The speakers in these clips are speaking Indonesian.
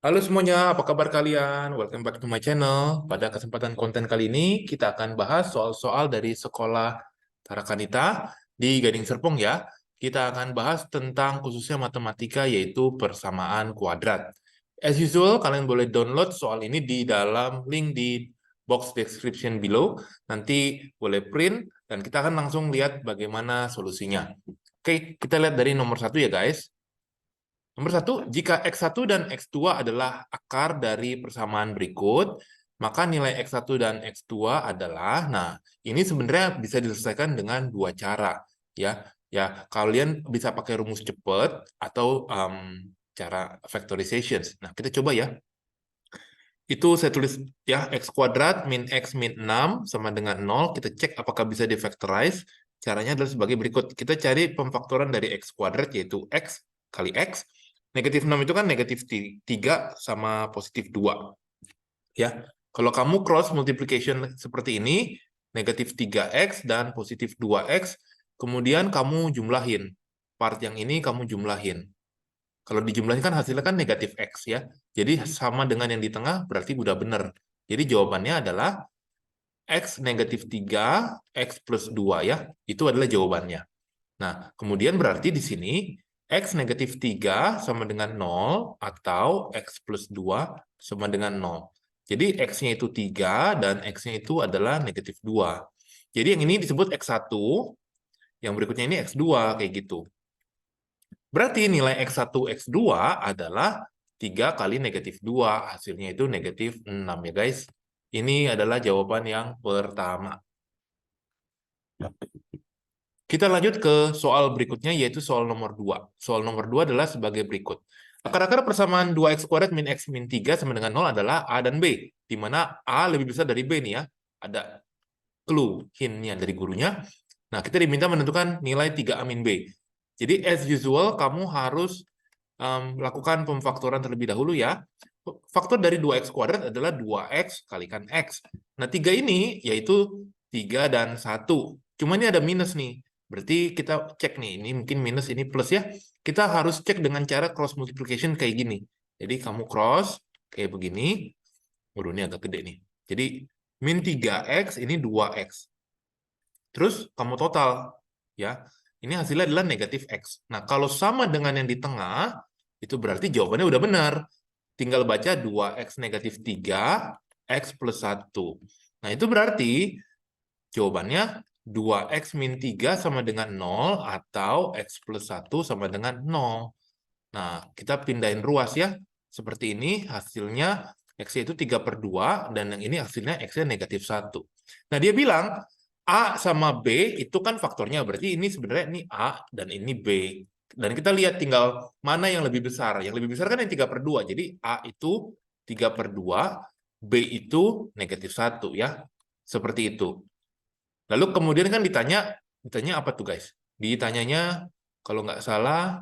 Halo semuanya, apa kabar kalian? Welcome back to my channel. Pada kesempatan konten kali ini, kita akan bahas soal-soal dari sekolah Tarakanita di Gading Serpong ya. Kita akan bahas tentang khususnya matematika, yaitu persamaan kuadrat. As usual, kalian boleh download soal ini di dalam link di box description below. Nanti boleh print, dan kita akan langsung lihat bagaimana solusinya. Oke, kita lihat dari nomor 1 ya guys. Nomor 1, jika X1 dan X2 adalah akar dari persamaan berikut, maka nilai X1 dan X2 adalah, nah ini sebenarnya bisa diselesaikan dengan dua cara. Ya, kalian bisa pakai rumus cepat atau cara factorization. Nah, kita coba ya. Itu saya tulis ya, X kuadrat min X min 6 sama dengan 0. Kita cek apakah bisa di-factorize. Caranya adalah sebagai berikut. Kita cari pemfaktoran dari X kuadrat, yaitu X kali X. Negatif 6 itu kan negatif 3 sama positif 2. Ya, kalau kamu cross multiplication seperti ini, negatif 3X dan positif 2X, kemudian kamu jumlahin. Part yang ini kamu jumlahin. Kalau dijumlahin kan hasilnya kan negatif X ya. Jadi sama dengan yang di tengah berarti udah benar. Jadi jawabannya adalah X negatif 3, X plus 2 ya. Itu adalah jawabannya. Nah, kemudian berarti di sini X negatif 3 sama dengan 0 atau X plus 2 sama dengan 0. Jadi X-nya itu 3 dan X-nya itu adalah negatif 2. Jadi yang ini disebut X1, yang berikutnya ini X2, kayak gitu. Berarti nilai X1, X2 adalah 3 kali negatif 2. Hasilnya itu negatif 6 ya guys. Ini adalah jawaban yang pertama. Kita lanjut ke soal berikutnya, yaitu soal nomor 2. Soal nomor 2 adalah sebagai berikut. Akar-akar persamaan 2x kuadrat min x min 3 sama dengan 0 adalah A dan B, di mana A lebih besar dari B nih ya. Ada clue, hint-nya dari gurunya. Nah, kita diminta menentukan nilai 3A min B. Jadi, as usual, kamu harus lakukan pemfaktoran terlebih dahulu ya. Faktor dari 2x kuadrat adalah 2x kalikan x. Nah, 3 ini yaitu 3 dan 1. Cuma ini ada minus nih. Berarti kita cek nih, ini mungkin minus, ini plus ya. Kita harus cek dengan cara cross multiplication kayak gini. Jadi kamu cross kayak begini. Waduh, ini agak gede nih. Jadi min 3x, ini 2x. Terus kamu total. Ya, ini hasilnya adalah negatif x. Nah, kalau sama dengan yang di tengah, itu berarti jawabannya udah benar. Tinggal baca 2x negatif 3, x plus 1. Nah, itu berarti jawabannya 2x min 3 sama dengan 0 atau x plus 1 sama dengan 0. Nah, kita pindahin ruas ya. Seperti ini hasilnya x itu 3/2 dan yang ini hasilnya x-nya negatif 1. Nah, dia bilang A sama B itu kan faktornya. Berarti ini sebenarnya ini A dan ini B. Dan kita lihat tinggal mana yang lebih besar. Yang lebih besar kan yang 3/2. Jadi A itu 3/2, B itu negatif 1 ya. Seperti itu. Lalu kemudian kan ditanya apa tuh guys? Ditanyanya kalau nggak salah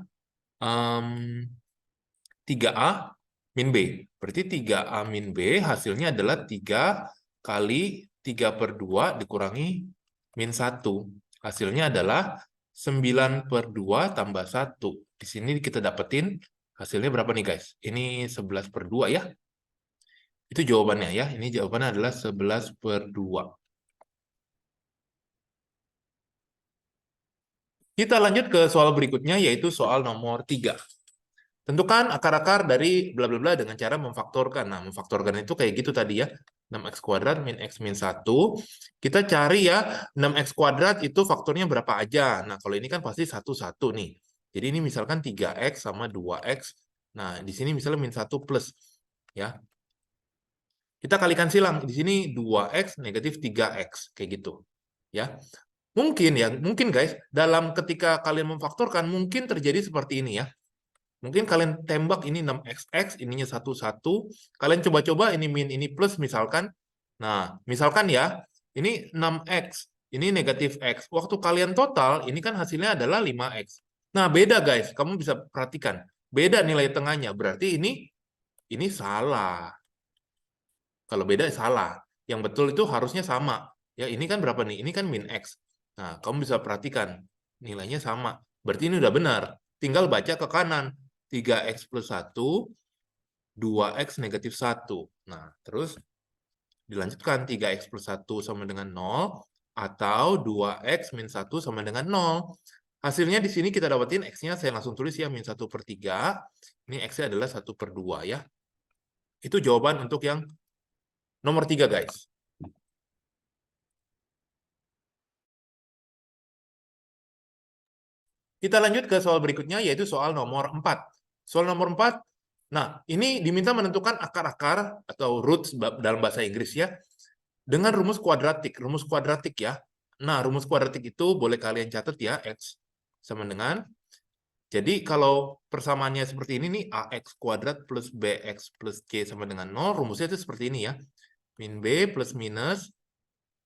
3A min B. Berarti 3A min B hasilnya adalah 3 kali 3/2 dikurangi min 1. Hasilnya adalah 9/2 tambah 1. Di sini kita dapetin hasilnya berapa nih guys? Ini 11/2 ya. Itu jawabannya ya. Ini jawabannya adalah 11/2. Kita lanjut ke soal berikutnya, yaitu soal nomor 3. Tentukan akar-akar dari bla bla bla dengan cara memfaktorkan. Nah, memfaktorkan itu kayak gitu tadi ya. 6x kuadrat min x min 1. Kita cari ya, 6x kuadrat itu faktornya berapa aja. Nah, kalau ini kan pasti 1 nih. Jadi ini misalkan 3x sama 2x. Nah, di sini misalnya min 1 plus. Ya. Kita kalikan silang. Di sini 2x negatif 3x. Kayak gitu. Ya. Mungkin guys, dalam ketika kalian memfaktorkan, mungkin terjadi seperti ini ya. Mungkin kalian tembak ini 6xx, ininya 1, kalian coba-coba ini min, ini plus misalkan. Nah, misalkan ya, ini 6x, ini negatif x. Waktu kalian total, ini kan hasilnya adalah 5x. Nah, beda guys, kamu bisa perhatikan. Beda nilai tengahnya, berarti ini salah. Kalau beda salah. Yang betul itu harusnya sama. Ya, ini kan berapa nih? Ini kan min x. Nah, kamu bisa perhatikan nilainya sama. Berarti ini udah benar. Tinggal baca ke kanan. 3x plus 1 2x negatif 1. Nah, terus dilanjutkan 3x plus 1 sama dengan 0, atau 2x min 1 sama dengan 0. Hasilnya di sini kita dapatin x-nya, saya langsung tulis ya, min 1/3. Ini x-nya adalah 1/2 ya. Itu jawaban untuk yang nomor 3, guys. Kita lanjut ke soal berikutnya, yaitu soal nomor 4. Soal nomor 4, nah ini diminta menentukan akar-akar atau roots dalam bahasa Inggris ya, dengan rumus kuadratik. Rumus kuadratik ya. Nah, rumus kuadratik itu boleh kalian catat ya, x sama dengan, jadi kalau persamaannya seperti ini nih, ax kuadrat plus bx plus c sama dengan 0, rumusnya itu seperti ini ya. Min b plus minus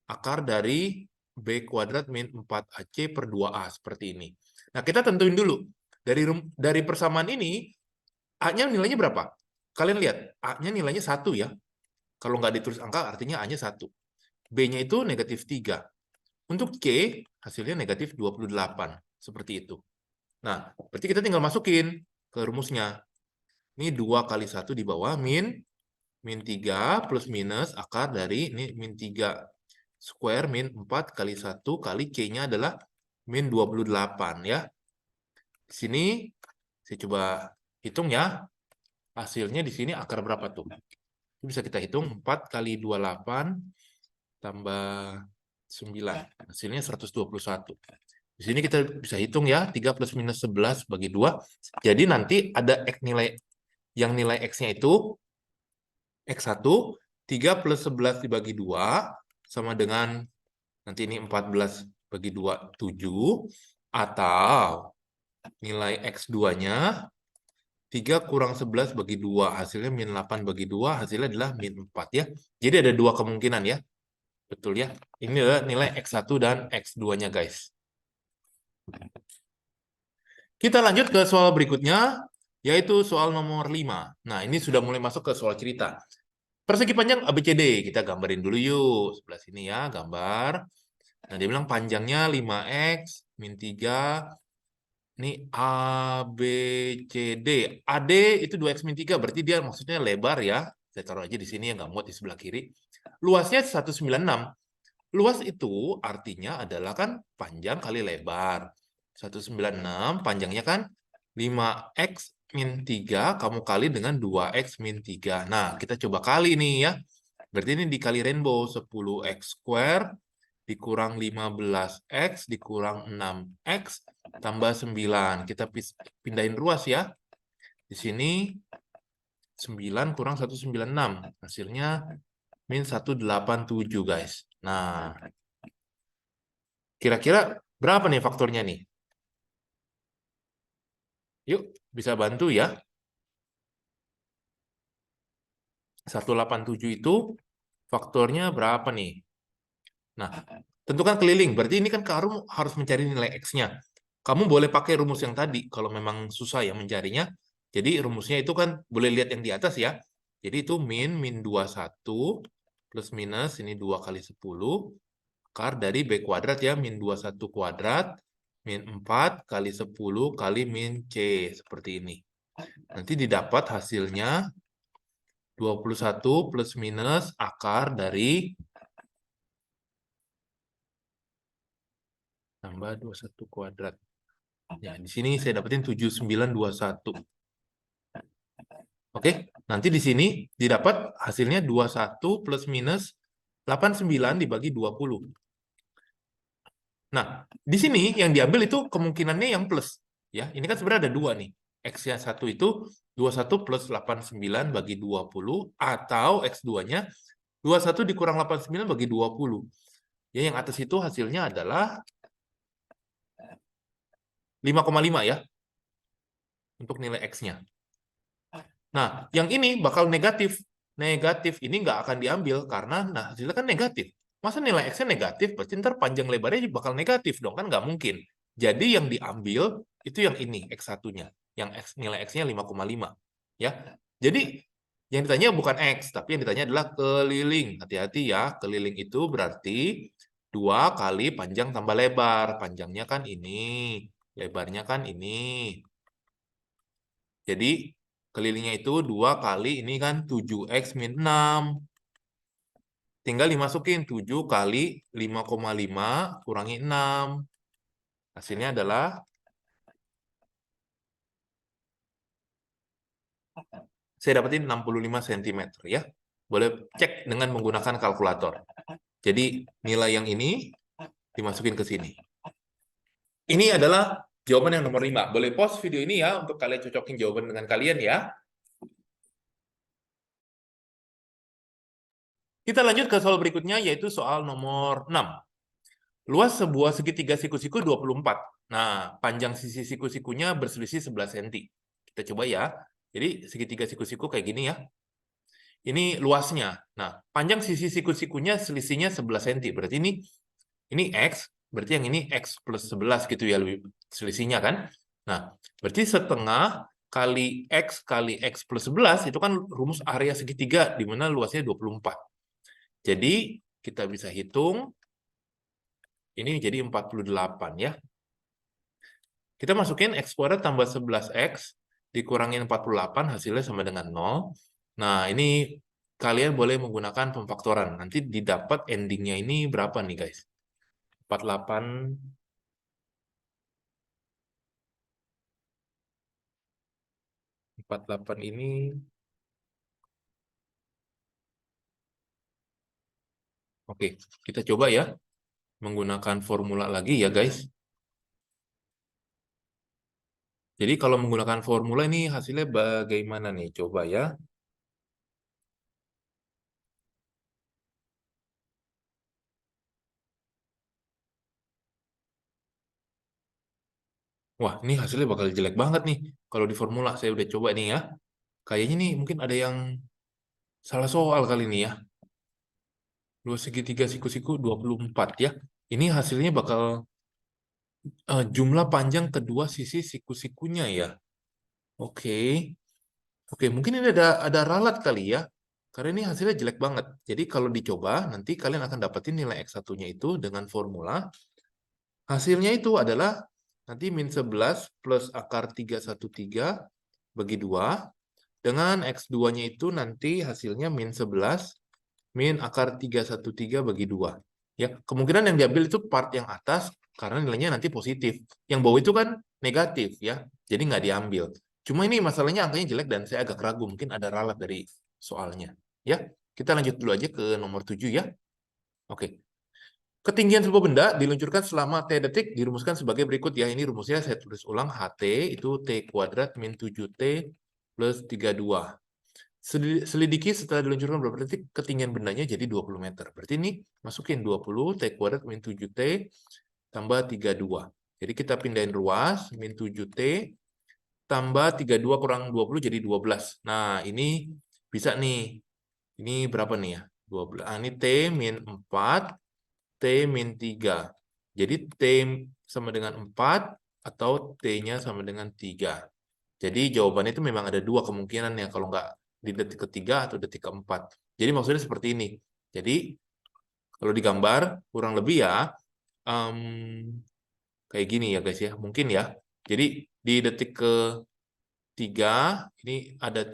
akar dari b kuadrat min 4ac per 2a, seperti ini. Nah, kita tentuin dulu. Dari persamaan ini, A-nya nilainya berapa? Kalian lihat, A-nya nilainya 1 ya. Kalau nggak ditulis angka, artinya A-nya 1. B-nya itu negatif 3. Untuk C, hasilnya negatif 28. Seperti itu. Nah, berarti kita tinggal masukin ke rumusnya. Ini 2 kali 1 di bawah, min 3 plus minus akar dari, ini min 3 square min 4 kali 1 kali C-nya adalah min 28 ya. Di sini saya coba hitung ya. Hasilnya di sini akar berapa tuh? Bisa kita hitung 4 kali 28 tambah 9. Hasilnya 121. Di sini kita bisa hitung ya, 3 plus minus 11 bagi 2. Jadi nanti ada nilai, yang nilai X-nya itu X1, 3 plus 11 dibagi 2, sama dengan, nanti ini 14 bagi 2, 7. Atau nilai X2-nya 3 kurang 11 bagi 2, hasilnya min 8 bagi 2, hasilnya adalah min 4 ya. Jadi ada dua kemungkinan ya. Betul ya. Ini adalah nilai X1 dan X2-nya guys. Kita lanjut ke soal berikutnya, yaitu soal nomor 5. Nah, ini sudah mulai masuk ke soal cerita. Persegi panjang ABCD, kita gambarin dulu yuk. Sebelah sini ya, gambar. Nah, dia bilang panjangnya 5x min 3. Ini ABCD. AD itu 2x min 3, berarti dia maksudnya lebar ya. Saya taruh aja di sini ya, nggak muat di sebelah kiri. Luasnya 196. Luas itu artinya adalah kan panjang kali lebar. 196, panjangnya kan 5x min 3, kamu kali dengan 2x min 3. Nah, kita coba kali nih ya. Berarti ini dikali rainbow, 10x square dikurang 15x dikurang 6x tambah 9. Kita pindahin ruas ya. Di sini 9 kurang 196. Hasilnya min 187 guys. Nah, kira-kira berapa nih faktornya nih? Yuk, bisa bantu ya. 187 itu faktornya berapa nih? Nah, tentukan keliling. Berarti ini kan kamu harus mencari nilai X-nya. Kamu boleh pakai rumus yang tadi kalau memang susah ya mencarinya. Jadi rumusnya itu kan boleh lihat yang di atas ya. Jadi itu min 21 plus minus ini 2 kali 10 akar dari B kuadrat ya, min 21 kuadrat min 4 kali 10 kali min C, seperti ini. Nanti didapat hasilnya 21 plus minus akar dari tambah 21 kuadrat. Ya, di sini saya dapetin 7921. Oke, nanti di sini didapat hasilnya 21 plus minus 89 dibagi 20. Nah, di sini yang diambil itu kemungkinannya yang plus. Ya, ini kan sebenarnya ada dua nih. X-nya 1 itu 21 plus 89 bagi 20, atau X2-nya 21 dikurang 89 bagi 20. Ya, yang atas itu hasilnya adalah 5,5 ya, untuk nilai X-nya. Nah, yang ini bakal negatif. Negatif ini nggak akan diambil karena nah, hasilnya kan negatif. Masa nilai X-nya negatif, berarti ntar panjang lebarnya bakal negatif dong, kan nggak mungkin. Jadi yang diambil itu yang ini, X1-nya. Yang nilai X-nya 5,5. Ya. Jadi yang ditanya bukan X, tapi yang ditanya adalah keliling. Hati-hati ya, keliling itu berarti 2 kali panjang tambah lebar. Panjangnya kan ini, lebarnya kan ini. Jadi Kelilingnya itu 2 kali ini kan 7x min 6. Tinggal dimasukin 7 kali 5,5 kurangi 6. Hasilnya adalah saya dapetin 65 cm ya. Boleh cek dengan menggunakan kalkulator. Jadi nilai yang ini dimasukin ke sini. Ini adalah jawaban yang nomor 5. Boleh pause video ini ya untuk kalian cocokin jawaban dengan kalian ya. Kita lanjut ke soal berikutnya yaitu soal nomor 6. Luas sebuah segitiga siku-siku 24. Nah, panjang sisi siku-sikunya berselisih 11 cm. Kita coba ya. Jadi segitiga siku-siku kayak gini ya. Ini luasnya. Nah, panjang sisi siku-sikunya selisihnya 11 cm. Berarti ini X, berarti yang ini X plus 11 gitu ya, lebih selisihnya kan. Nah, berarti setengah kali X plus 11 itu kan rumus area segitiga, di mana luasnya 24. Jadi, kita bisa hitung, ini jadi 48 ya. Kita masukin X kuadrat tambah 11X, dikurangin 48, hasilnya sama dengan 0. Nah, ini kalian boleh menggunakan pemfaktoran. Nanti didapat endingnya ini berapa nih, guys? 48 ini. Oke, kita coba ya menggunakan formula lagi ya, guys. Jadi kalau menggunakan formula ini hasilnya bagaimana nih? Coba ya. Wah, ini hasilnya bakal jelek banget nih. Kalau di formula saya udah coba nih ya. Kayaknya nih mungkin ada yang salah soal kali ini ya. 2 segitiga siku-siku 24 ya. Ini hasilnya bakal jumlah panjang kedua sisi siku-sikunya ya. Oke. Oke, mungkin ini ada ralat kali ya. Karena ini hasilnya jelek banget. Jadi kalau dicoba, nanti kalian akan dapetin nilai X1-nya itu dengan formula. Hasilnya itu adalah nanti min 11 plus akar 313 bagi 2. Dengan X2-nya itu nanti hasilnya min 11 min akar 313 bagi 2. Ya, kemungkinan yang diambil itu part yang atas karena nilainya nanti positif. Yang bawah itu kan negatif ya. Jadi nggak diambil. Cuma ini masalahnya angkanya jelek dan saya agak ragu mungkin ada ralat dari soalnya. Ya, kita lanjut dulu aja ke nomor 7 ya. Oke. Ketinggian sebuah benda diluncurkan selama T detik dirumuskan sebagai berikut ya. Ini rumusnya saya tulis ulang. HT itu T kuadrat min 7T plus 32. Selidiki setelah diluncurkan berapa detik ketinggian bendanya jadi 20 meter. Berarti ini masukin 20 T kuadrat min 7T tambah 32. Jadi kita pindahin ruas min 7T tambah 32 kurang 20 jadi 12. Nah, ini bisa nih. Ini berapa nih ya? 12. Ini T min 4 T min 3. Jadi T sama dengan 4 atau T-nya sama dengan 3. Jadi jawabannya itu memang ada dua kemungkinan ya, kalau nggak di detik ketiga atau detik keempat. Jadi maksudnya seperti ini. Jadi kalau digambar kurang lebih ya kayak gini ya guys ya, mungkin ya. Jadi di detik ketiga ini ada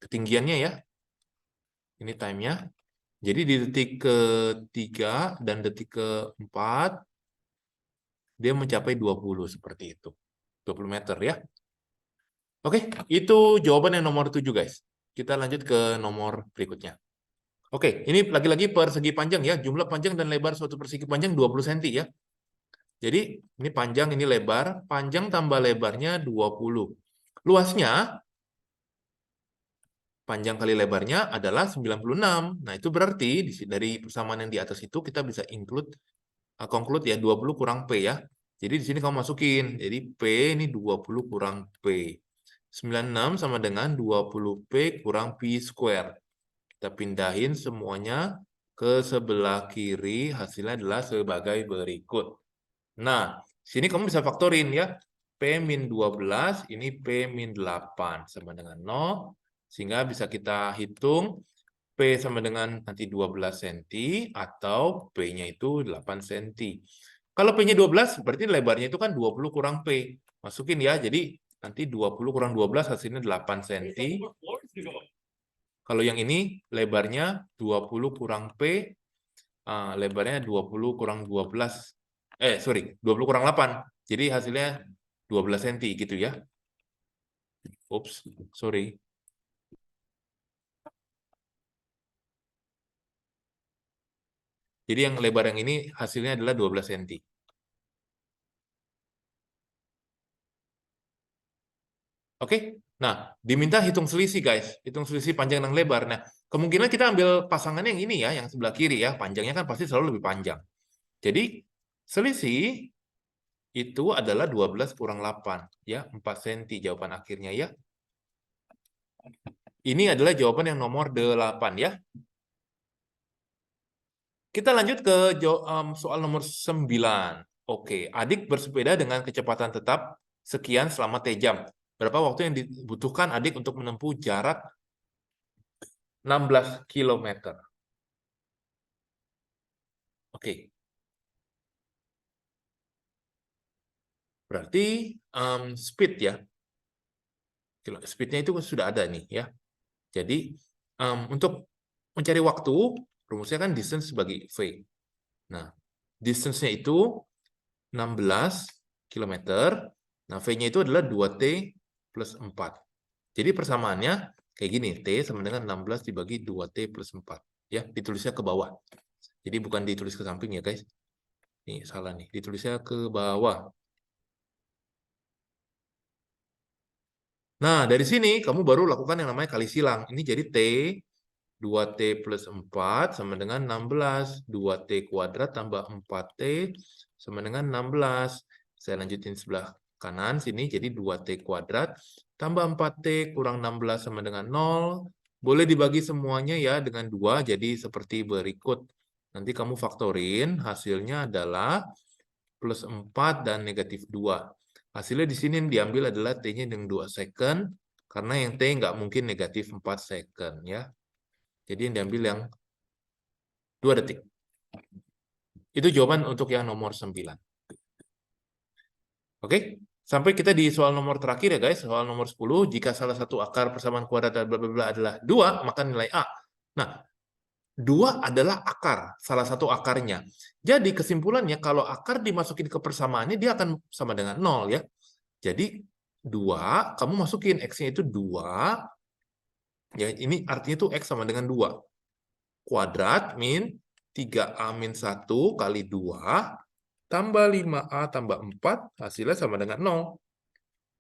ketinggiannya ya. Ini time-nya. Jadi di detik ketiga dan detik keempat dia mencapai 20 seperti itu. 20 meter ya. Oke, itu jawaban yang nomor 7 guys. Kita lanjut ke nomor berikutnya. Oke, ini lagi-lagi persegi panjang ya. Jumlah panjang dan lebar suatu persegi panjang 20 cm ya. Jadi ini panjang, ini lebar. Panjang tambah lebarnya 20. Luasnya, panjang kali lebarnya adalah 96. Nah, itu berarti dari persamaan yang di atas itu kita bisa conclude ya 20 kurang P ya. Jadi di sini kamu masukin. Jadi P ini 20 kurang P. 96 sama dengan 20P kurang P square. Kita pindahin semuanya ke sebelah kiri. Hasilnya adalah sebagai berikut. Nah, sini kamu bisa faktorin ya. P min 12, ini P min 8. Sama dengan 0. Sehingga bisa kita hitung P sama dengan nanti 12 cm atau P-nya itu 8 cm. Kalau P-nya 12, berarti lebarnya itu kan 20 kurang P. Masukin ya, jadi Nanti 20 kurang 12 hasilnya 8 cm. Kalau yang ini lebarnya 20 kurang P, lebarnya 20 kurang 12. 20 kurang 8. Jadi hasilnya 12 cm gitu ya. Ups, sorry. Jadi yang lebar yang ini hasilnya adalah 12 cm. Oke, nah diminta hitung selisih guys, hitung selisih panjang dan lebar. Nah, kemungkinan kita ambil pasangan yang ini ya, yang sebelah kiri ya, panjangnya kan pasti selalu lebih panjang. Jadi selisih itu adalah 12 kurang 8, ya 4 cm jawaban akhirnya ya. Ini adalah jawaban yang nomor 8 ya. Kita lanjut ke soal nomor 9. Oke, adik bersepeda dengan kecepatan tetap sekian selama T jam. Berapa waktu yang dibutuhkan adik untuk menempuh jarak 16 km? Oke. Berarti speed ya. Speednya itu sudah ada nih ya. Jadi untuk mencari waktu, rumusnya kan distance sebagai V. Nah, distance-nya itu 16 km. Nah, V-nya itu adalah 2T plus 4. Jadi persamaannya kayak gini, T sama dengan 16 dibagi 2T plus 4. Ya, ditulisnya ke bawah. Jadi bukan ditulis ke samping ya, guys. Nih, salah nih. Ditulisnya ke bawah. Nah, dari sini kamu baru lakukan yang namanya kali silang. Ini jadi T, 2T plus 4 sama dengan 16. 2T kuadrat tambah 4T sama dengan 16. Saya lanjutin sebelah kanan sini, jadi 2T kuadrat tambah 4T kurang 16 sama dengan 0. Boleh dibagi semuanya ya dengan 2, jadi seperti berikut. Nanti kamu faktorin, hasilnya adalah plus 4 dan negatif 2. Hasilnya di sini yang diambil adalah T-nya dengan 2 second, karena yang T nggak mungkin negatif 4 second. Ya. Jadi yang diambil yang 2 detik. Itu jawaban untuk yang nomor 9. Oke, sampai kita di soal nomor terakhir ya guys, soal nomor 10. Jika salah satu akar persamaan kuadrat bla bla bla adalah 2, maka nilai A. Nah, 2 adalah akar, salah satu akarnya. Jadi kesimpulannya kalau akar dimasukin ke persamaannya, dia akan sama dengan 0 ya. Jadi 2, kamu masukin X-nya itu 2, ya ini artinya tuh X sama dengan 2. Kuadrat min 3A min 1 kali 2, tambah 5A tambah 4, hasilnya sama dengan 0.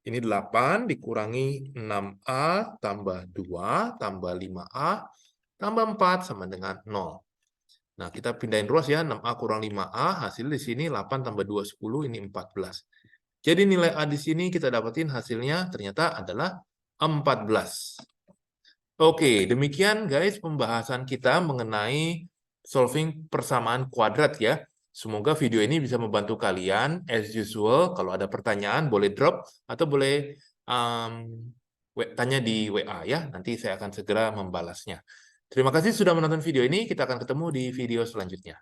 Ini 8 dikurangi 6A tambah 2 tambah 5A tambah 4 sama dengan 0. Nah, kita pindahin ruas ya, 6A kurang 5A, hasil di sini 8 tambah 2, 10, ini 14. Jadi nilai A di sini kita dapatin hasilnya ternyata adalah 14. Oke, demikian guys pembahasan kita mengenai solving persamaan kuadrat ya. Semoga video ini bisa membantu kalian. As usual, kalau ada pertanyaan boleh drop atau boleh tanya di WA ya. Nanti saya akan segera membalasnya. Terima kasih sudah menonton video ini. Kita akan ketemu di video selanjutnya.